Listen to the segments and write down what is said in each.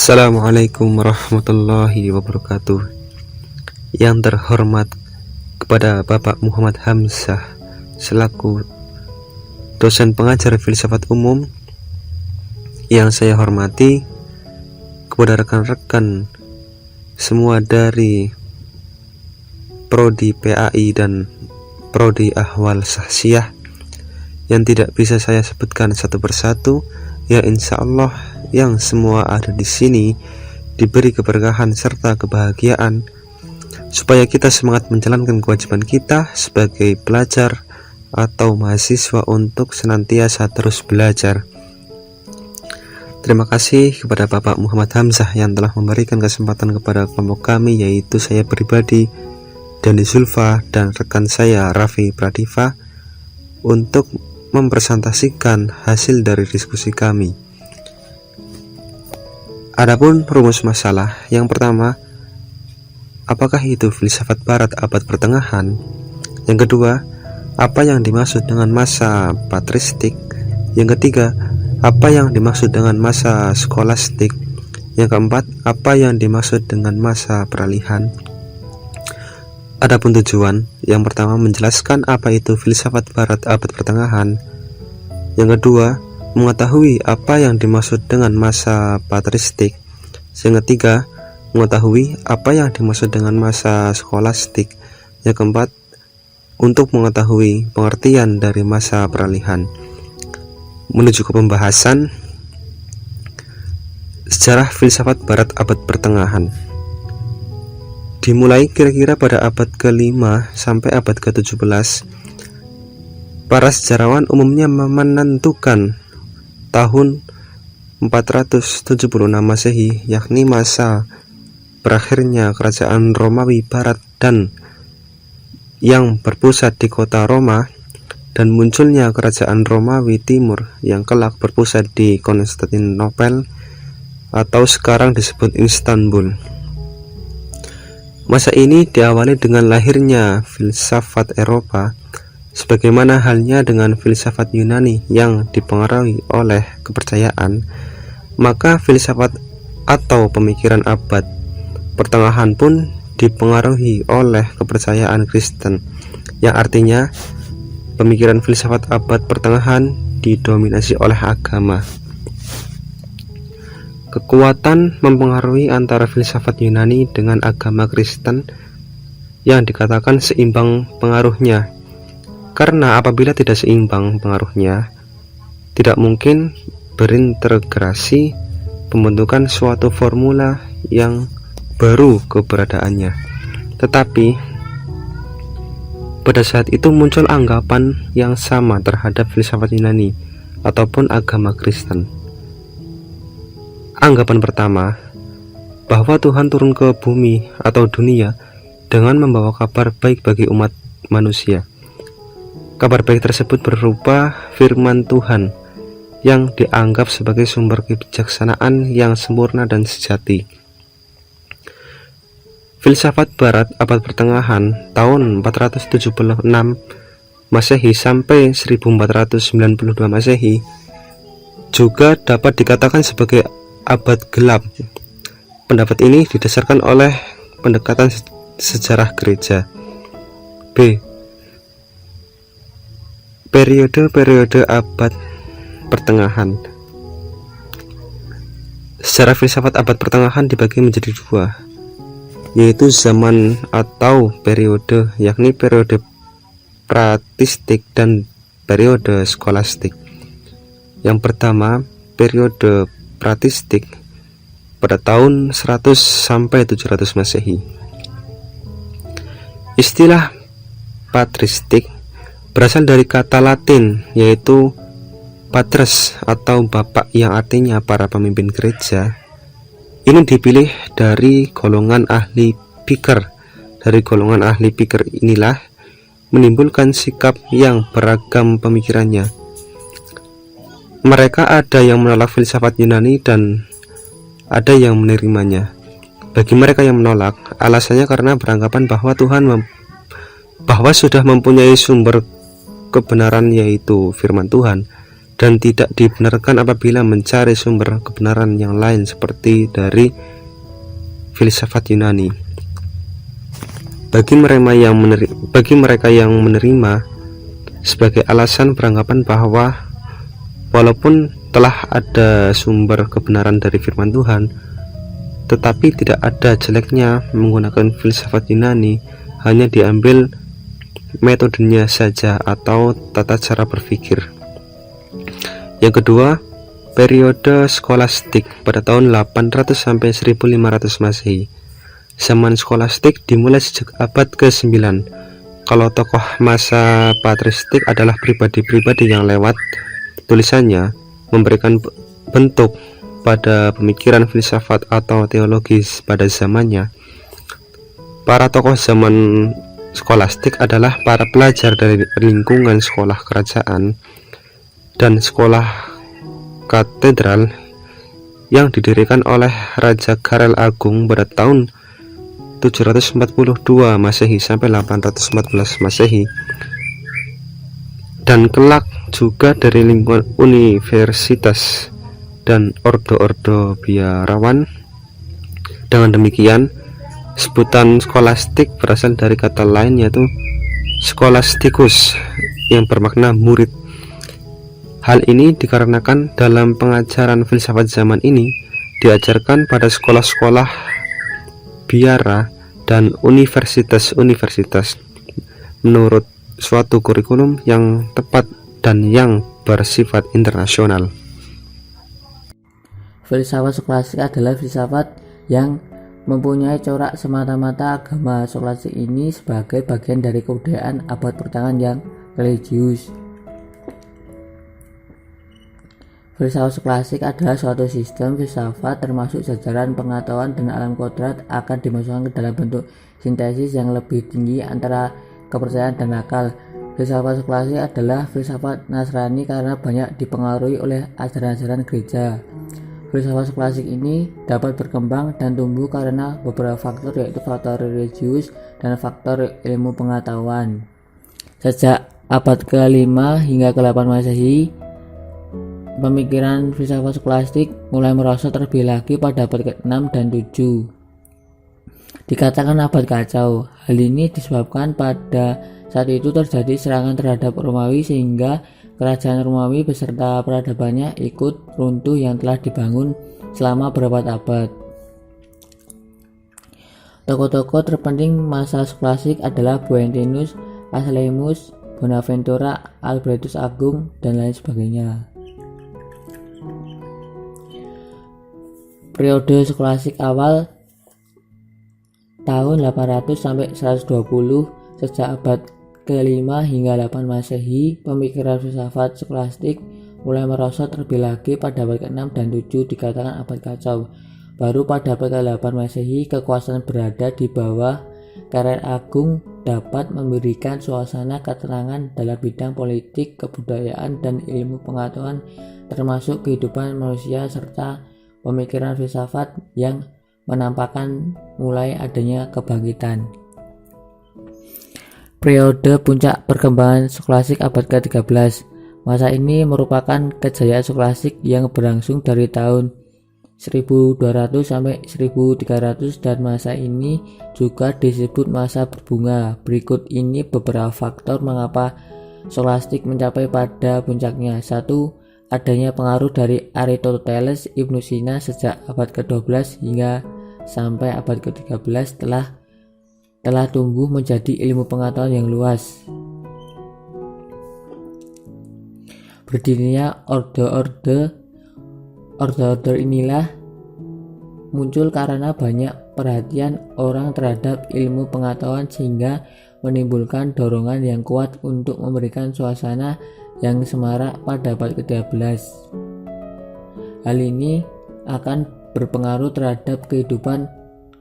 Assalamualaikum warahmatullahi wabarakatuh. Yang terhormat kepada Bapak Muhammad Hamzah selaku dosen pengajar filsafat umum, yang saya hormati kepada rekan-rekan semua dari Prodi PAI dan Prodi Ahwal Sahsiah yang tidak bisa saya sebutkan satu persatu, ya insya Allah yang semua ada di sini diberi keberkahan serta kebahagiaan, supaya kita semangat menjalankan kewajiban kita sebagai pelajar atau mahasiswa untuk senantiasa terus belajar. Terima kasih kepada Bapak Muhammad Hamzah yang telah memberikan kesempatan kepada kelompok kami, yaitu saya pribadi, Dani Zulfa, dan rekan saya Raffi Pradiva, untuk mempresentasikan hasil dari diskusi kami. Adapun rumus masalah yang pertama, apakah itu filsafat barat abad pertengahan? Yang kedua, apa yang dimaksud dengan masa patristik? Yang ketiga, apa yang dimaksud dengan masa skolastik? Yang keempat, apa yang dimaksud dengan masa peralihan? Adapun tujuan, yang pertama menjelaskan apa itu filsafat barat abad pertengahan. Yang kedua, mengetahui apa yang dimaksud dengan masa patristik. Yang ketiga, mengetahui apa yang dimaksud dengan masa skolastik. Yang keempat, untuk mengetahui pengertian dari masa peralihan. Menuju ke pembahasan sejarah filsafat barat abad pertengahan. Dimulai kira-kira pada abad ke-5 sampai abad ke-17, para sejarawan umumnya menentukan tahun 476 Masehi, yakni masa berakhirnya kerajaan Romawi Barat dan yang berpusat di kota Roma, dan munculnya kerajaan Romawi Timur yang kelak berpusat di Konstantinopel atau sekarang disebut Istanbul. Masa ini diawali dengan lahirnya filsafat Eropa, sebagaimana halnya dengan filsafat Yunani yang dipengaruhi oleh kepercayaan. Maka filsafat atau pemikiran abad pertengahan pun dipengaruhi oleh kepercayaan Kristen, yang artinya pemikiran filsafat abad pertengahan didominasi oleh agama. Kekuatan mempengaruhi antara filsafat Yunani dengan agama Kristen yang dikatakan seimbang pengaruhnya. Karena apabila tidak seimbang pengaruhnya, tidak mungkin berintegrasi pembentukan suatu formula yang baru keberadaannya. Tetapi pada saat itu muncul anggapan yang sama terhadap filsafat Yunani ataupun agama Kristen. Anggapan pertama, bahwa Tuhan turun ke bumi atau dunia dengan membawa kabar baik bagi umat manusia. Kabar baik tersebut berupa firman Tuhan yang dianggap sebagai sumber kebijaksanaan yang sempurna dan sejati. Filsafat barat abad pertengahan tahun 476 Masehi sampai 1492 Masehi juga dapat dikatakan sebagai abad gelap. Pendapat ini didasarkan oleh pendekatan sejarah gereja. B. Periode-periode abad pertengahan. Sejarah filsafat abad pertengahan dibagi menjadi dua, yaitu zaman atau periode, yakni periode patristik dan periode skolastik. Yang pertama, periode patristik pada tahun 100 sampai 700 Masehi. Istilah patristik berasal dari kata Latin, yaitu patres atau bapak, yang artinya para pemimpin gereja. Ini dipilih dari golongan ahli pikir. Dari golongan ahli pikir inilah menimbulkan sikap yang beragam pemikirannya. Mereka ada yang menolak filsafat Yunani dan ada yang menerimanya. Bagi mereka yang menolak, alasannya karena beranggapan bahwa sudah mempunyai sumber kebenaran, yaitu firman Tuhan, dan tidak dibenarkan apabila mencari sumber kebenaran yang lain seperti dari filsafat Yunani. Bagi mereka yang menerima sebagai alasan beranggapan bahwa walaupun telah ada sumber kebenaran dari firman Tuhan, tetapi tidak ada jeleknya menggunakan filsafat Yunani, hanya diambil metodenya saja atau tata cara berpikir. Yang kedua, periode skolastik pada tahun 800 sampai 1500 Masehi. Zaman skolastik dimulai sejak abad ke-9. Kalau tokoh masa patristik adalah pribadi-pribadi yang lewat tulisannya memberikan bentuk pada pemikiran filsafat atau teologis pada zamannya. Para tokoh zaman skolastik adalah para pelajar dari lingkungan sekolah kerajaan dan sekolah katedral yang didirikan oleh Raja Karel Agung pada tahun 742 Masehi sampai 814 Masehi, dan kelak juga dari lingkungan universitas dan ordo-ordo biarawan. Dengan demikian, sebutan skolastik berasal dari kata lain yaitu scholastikus yang bermakna murid. Hal ini dikarenakan dalam pengajaran filsafat zaman ini diajarkan pada sekolah-sekolah biara dan universitas-universitas menurut suatu kurikulum yang tepat dan yang bersifat internasional. Filsafat skolastik adalah filsafat yang mempunyai corak semata-mata agama. Skolastik ini sebagai bagian dari kebudayaan abad pertengahan yang religius. Filsafat skolastik adalah suatu sistem filsafat termasuk jajaran pengetahuan dan alam kodrat akan dimasukkan ke dalam bentuk sintesis yang lebih tinggi antara kepercayaan dan akal. Filsafat skolastik adalah filsafat Nasrani karena banyak dipengaruhi oleh ajaran-ajaran gereja. Filsafat skolastik ini dapat berkembang dan tumbuh karena beberapa faktor, yaitu faktor religius dan faktor ilmu pengetahuan. Sejak abad ke-5 hingga ke-8 Masehi, pemikiran filsafat skolastik mulai merosot terlebih lagi pada abad ke-6 dan 7. Dikatakan abad kacau. Hal ini disebabkan pada saat itu terjadi serangan terhadap Romawi sehingga kerajaan Romawi beserta peradabannya ikut runtuh yang telah dibangun selama berabad-abad. Tokoh-tokoh terpenting masa skolastik adalah Boethius, Asclepius, Bonaventura, Albertus Agung, dan lain sebagainya. Periode skolastik awal tahun 800 sampai 120. Sejak abad ke-5 hingga 8 Masehi, pemikiran filsafat skolastik mulai merosot terlebih lagi pada abad ke-6 dan 7, dikatakan abad kacau. Baru pada abad ke-8 Masehi, kekuasaan berada di bawah Karel Agung dapat memberikan suasana keterangan dalam bidang politik, kebudayaan, dan ilmu pengetahuan termasuk kehidupan manusia serta pemikiran filsafat yang menampakkan mulai adanya kebangkitan. Periode puncak perkembangan skolastik abad ke-13. Masa ini merupakan kejayaan skolastik yang berlangsung dari tahun 1200 sampai 1300 dan masa ini juga disebut masa berbunga. Berikut ini beberapa faktor mengapa skolastik mencapai pada puncaknya. 1. Adanya pengaruh dari Aristoteles, Ibnu Sina sejak abad ke-12 hingga sampai abad ke-13 telah tumbuh menjadi ilmu pengetahuan yang luas. Berdirinya order inilah muncul karena banyak perhatian orang terhadap ilmu pengetahuan sehingga menimbulkan dorongan yang kuat untuk memberikan suasana yang semarak pada abad ke-13. Hal ini akan berpengaruh terhadap kehidupan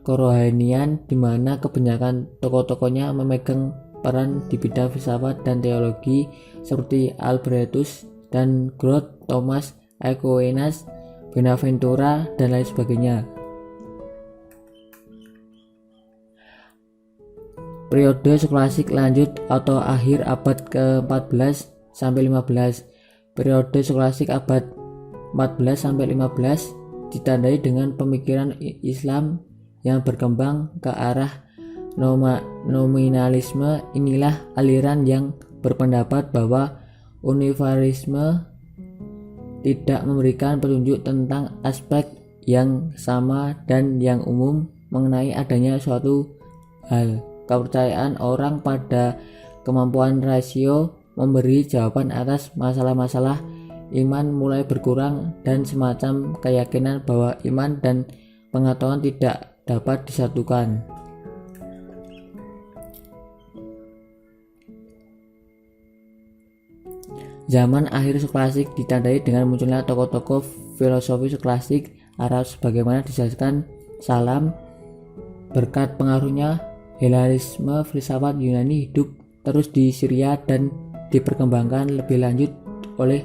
kerohanian di mana kebanyakan tokoh-tokohnya memegang peran di bidang filsafat dan teologi seperti Albertus dan Groth, Thomas Aquinas, Bonaventura, dan lain sebagainya. Periode skolastik lanjut atau akhir abad ke-14 sampai 15. Periode skolastik abad 14-15 ditandai dengan pemikiran Islam yang berkembang ke arah nominalisme. Inilah aliran yang berpendapat bahwa universalisme tidak memberikan petunjuk tentang aspek yang sama dan yang umum mengenai adanya suatu hal. Kepercayaan orang pada kemampuan rasio memberi jawaban atas masalah-masalah iman mulai berkurang, dan semacam keyakinan bahwa iman dan pengetahuan tidak dapat disatukan. Zaman akhir skolastik ditandai dengan munculnya tokoh-tokoh filosofi skolastik Arab sebagaimana dijelaskan Salam. Berkat pengaruhnya, Helarisme filsafat Yunani hidup terus di Syria dan diperkembangkan lebih lanjut oleh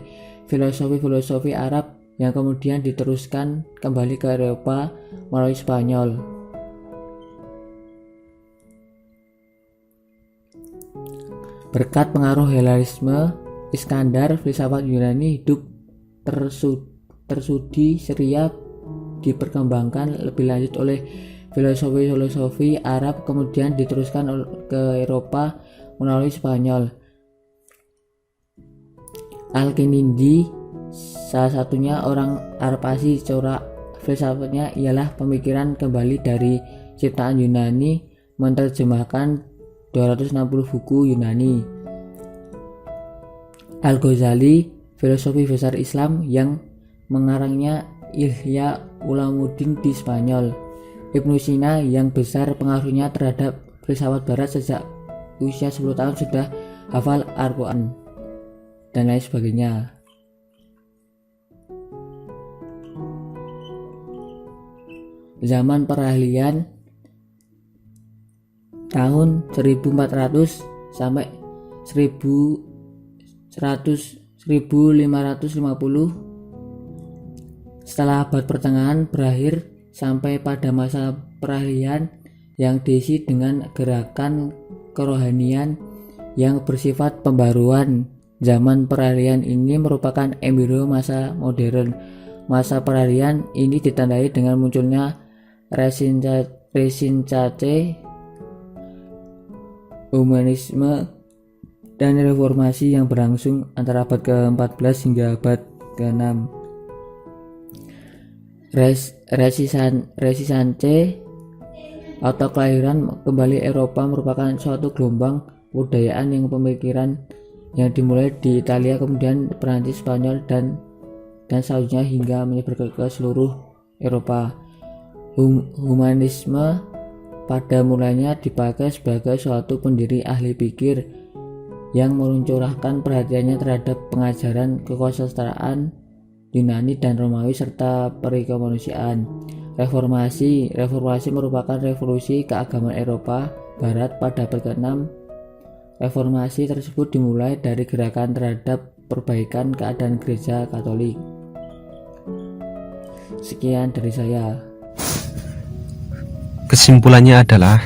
filosofi-filosofi Arab yang kemudian diteruskan kembali ke Eropa melalui Spanyol. Berkat pengaruh Helarisme, Iskandar filsafat Yunani hidup tersudi Syria diperkembangkan lebih lanjut oleh filosofi-filosofi Arab kemudian diteruskan ke Eropa melalui Spanyol. Al-Kinindi salah satunya orang Arab asli. Corak filsafatnya ialah pemikiran kembali dari ciptaan Yunani, menerjemahkan 260 buku Yunani. Al-Ghazali, filosofi besar Islam yang mengarangnya Ihya Ulumuddin di Spanyol. Ibnu Sina yang besar pengaruhnya terhadap filsafat barat, sejak usia 10 tahun sudah hafal Al-Quran dan lain sebagainya. Zaman peralihan tahun 1400 sampai 1550. Setelah abad pertengahan berakhir sampai pada masa peralihan yang diisi dengan gerakan kerohanian yang bersifat pembaruan. Zaman peralihan ini merupakan embrio masa modern. Masa peralihan ini ditandai dengan munculnya Renaissance, humanisme, dan reformasi yang berlangsung antara abad ke-14 hingga abad ke-6. Renaissance atau kelahiran kembali Eropa merupakan suatu gelombang kebudayaan yang pemikiran yang dimulai di Italia, kemudian Perancis, Spanyol, dan selanjutnya hingga menyebar ke seluruh Eropa. Humanisme pada mulanya dipakai sebagai suatu pendiri ahli pikir yang meluncurkan perhatiannya terhadap pengajaran kekosastraan Yunani dan Romawi serta perikemanusiaan. Reformasi merupakan revolusi keagamaan Eropa Barat pada abad ke-6. Reformasi tersebut dimulai dari gerakan terhadap perbaikan keadaan gereja Katolik. Sekian dari saya. Kesimpulannya adalah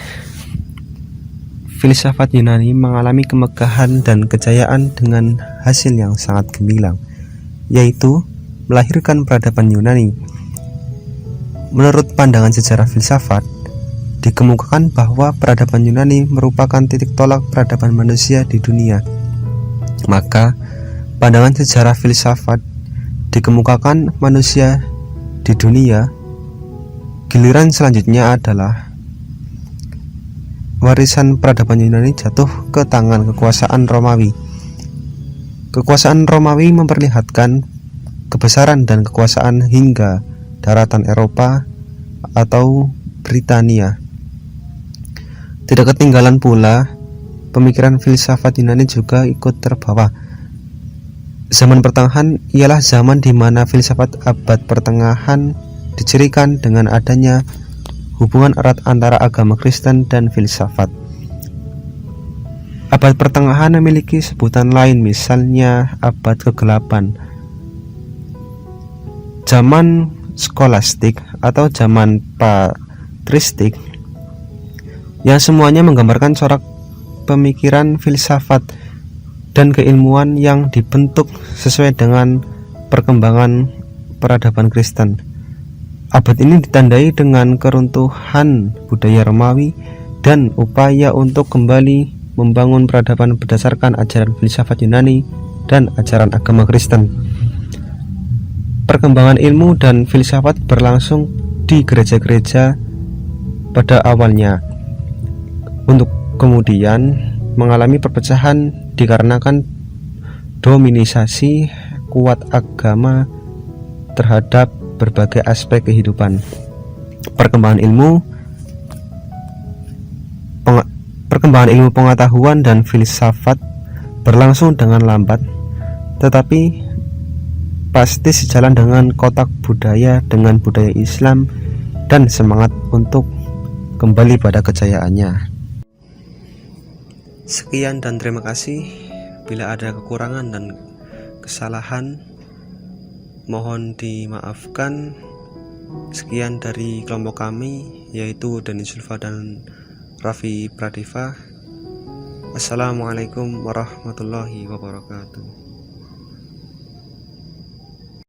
filsafat Yunani mengalami kemegahan dan kejayaan dengan hasil yang sangat gemilang, yaitu melahirkan peradaban Yunani. Menurut pandangan sejarah filsafat, dikemukakan bahwa peradaban Yunani merupakan titik tolak peradaban manusia di dunia. Maka, pandangan sejarah filsafat dikemukakan manusia di dunia. Giliran selanjutnya adalah warisan peradaban Yunani jatuh ke tangan kekuasaan Romawi. Kekuasaan Romawi memperlihatkan kebesaran dan kekuasaan hingga daratan Eropa atau Britania. Tidak ketinggalan pula, pemikiran filsafat Yunani juga ikut terbawa. Zaman pertengahan ialah zaman di mana filsafat abad pertengahan dicirikan dengan adanya hubungan erat antara agama Kristen dan filsafat. Abad pertengahan memiliki sebutan lain, misalnya abad ke-8, zaman skolastik atau zaman patristik, yang semuanya menggambarkan corak pemikiran filsafat dan keilmuan yang dibentuk sesuai dengan perkembangan peradaban Kristen. Abad ini ditandai dengan keruntuhan budaya Romawi dan upaya untuk kembali membangun peradaban berdasarkan ajaran filsafat Yunani dan ajaran agama Kristen. Perkembangan ilmu dan filsafat berlangsung di gereja-gereja pada awalnya, untuk kemudian mengalami perpecahan dikarenakan dominisasi kuat agama terhadap berbagai aspek kehidupan. Perkembangan ilmu pengetahuan dan filsafat berlangsung dengan lambat, tetapi pasti sejalan dengan kotak budaya dengan budaya Islam dan semangat untuk kembali pada kejayaannya. Sekian dan terima kasih. Bila ada kekurangan dan kesalahan, mohon dimaafkan. Sekian dari kelompok kami, yaitu Dani Zulfa dan Raffi Pradiva. Assalamualaikum warahmatullahi wabarakatuh.